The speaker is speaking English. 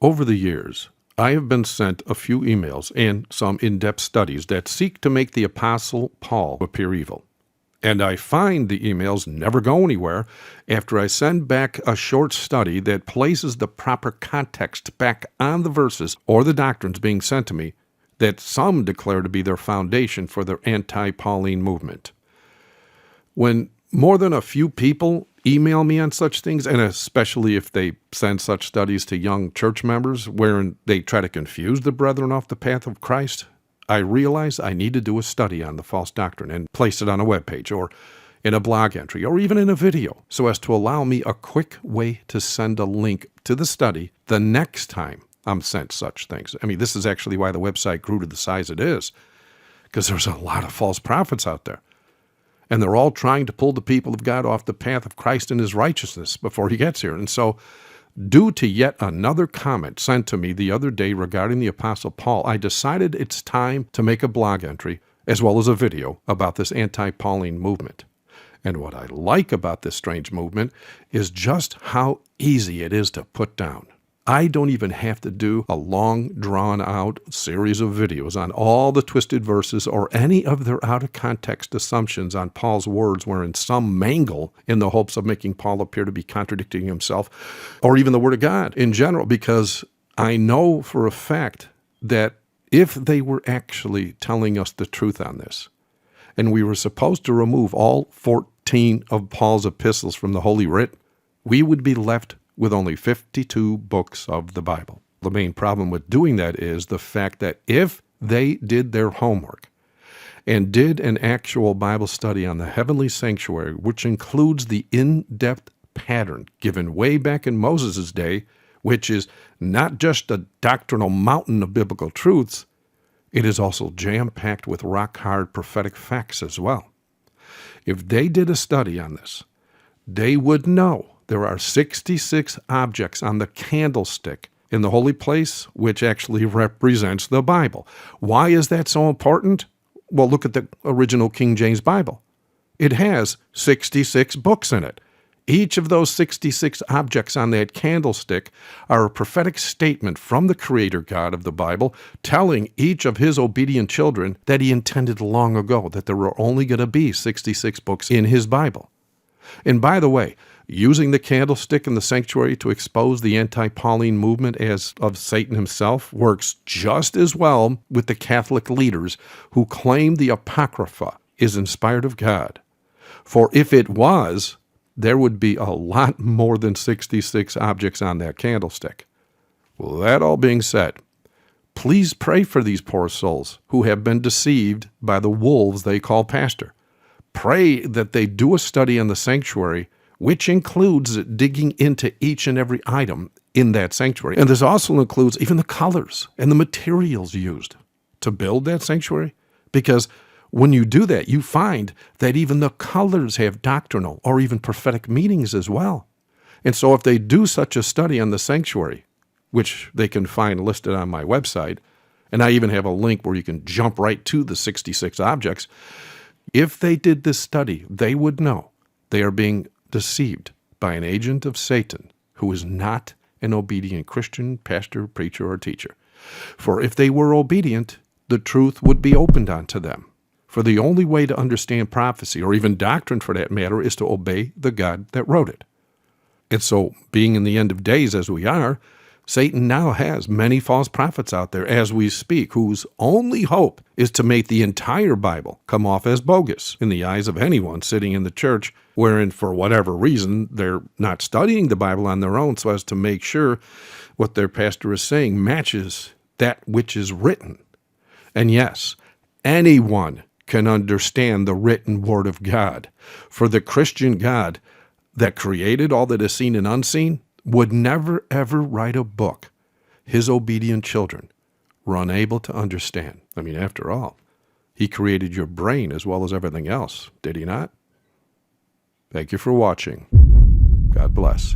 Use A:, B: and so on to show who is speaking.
A: Over the years, I have been sent a few emails and some in-depth studies that seek to make the Apostle Paul appear evil. And I find the emails never go anywhere after I send back a short study that places the proper context back on the verses or the doctrines being sent to me that some declare to be their foundation for their anti-Pauline movement. When more than a few people email me on such things, and especially if they send such studies to young church members wherein they try to confuse the brethren off the path of Christ, I realize I need to do a study on the false doctrine and place it on a webpage or in a blog entry or even in a video so as to allow me a quick way to send a link to the study the next time I'm sent such things. I mean, this is actually why the website grew to the size it is, because there's a lot of false prophets out there. And they're all trying to pull the people of God off the path of Christ and his righteousness before he gets here. And so, due to yet another comment sent to me the other day regarding the Apostle Paul, I decided it's time to make a blog entry as well as a video about this anti-Pauline movement. And what I like about this strange movement is just how easy it is to put down. I don't even have to do a long, drawn-out series of videos on all the twisted verses or any of their out-of-context assumptions on Paul's words wherein some mangle in the hopes of making Paul appear to be contradicting himself or even the Word of God in general, because I know for a fact that if they were actually telling us the truth on this, and we were supposed to remove all 14 of Paul's epistles from the Holy Writ, we would be left with only 52 books of the Bible. The main problem with doing that is the fact that if they did their homework and did an actual Bible study on the heavenly sanctuary, which includes the in-depth pattern given way back in Moses' day, which is not just a doctrinal mountain of biblical truths, it is also jam-packed with rock-hard prophetic facts as well. If they did a study on this, they would know there are 66 objects on the candlestick in the holy place, which actually represents the Bible. Why is that so important? Well, look at the original King James Bible. It has 66 books in it. Each of those 66 objects on that candlestick are a prophetic statement from the Creator God of the Bible, telling each of his obedient children that he intended long ago that there were only going to be 66 books in his Bible. And by the way, using the candlestick in the sanctuary to expose the anti-Pauline movement as of Satan himself works just as well with the Catholic leaders who claim the Apocrypha is inspired of God. For if it was, there would be a lot more than 66 objects on that candlestick. Well, that all being said, please pray for these poor souls who have been deceived by the wolves they call pastor. Pray that they do a study on the sanctuary, which includes digging into each and every item in that sanctuary. And this also includes even the colors and the materials used to build that sanctuary. Because when you do that, you find that even the colors have doctrinal or even prophetic meanings as well. And so if they do such a study on the sanctuary, which they can find listed on my website, and I even have a link where you can jump right to the 66 objects, if they did this study, they would know they are being deceived by an agent of Satan who is not an obedient Christian, pastor, preacher, or teacher. For if they were obedient, the truth would be opened unto them. For the only way to understand prophecy, or even doctrine for that matter, is to obey the God that wrote it. And so, being in the end of days as we are, Satan now has many false prophets out there as we speak, whose only hope is to make the entire Bible come off as bogus in the eyes of anyone sitting in the church, wherein for whatever reason they're not studying the Bible on their own so as to make sure what their pastor is saying matches that which is written. And yes, anyone can understand the written word of God. For the Christian God that created all that is seen and unseen would never, ever write a book his obedient children were unable to understand. I mean, after all, he created your brain as well as everything else, did he not? Thank you for watching. God bless.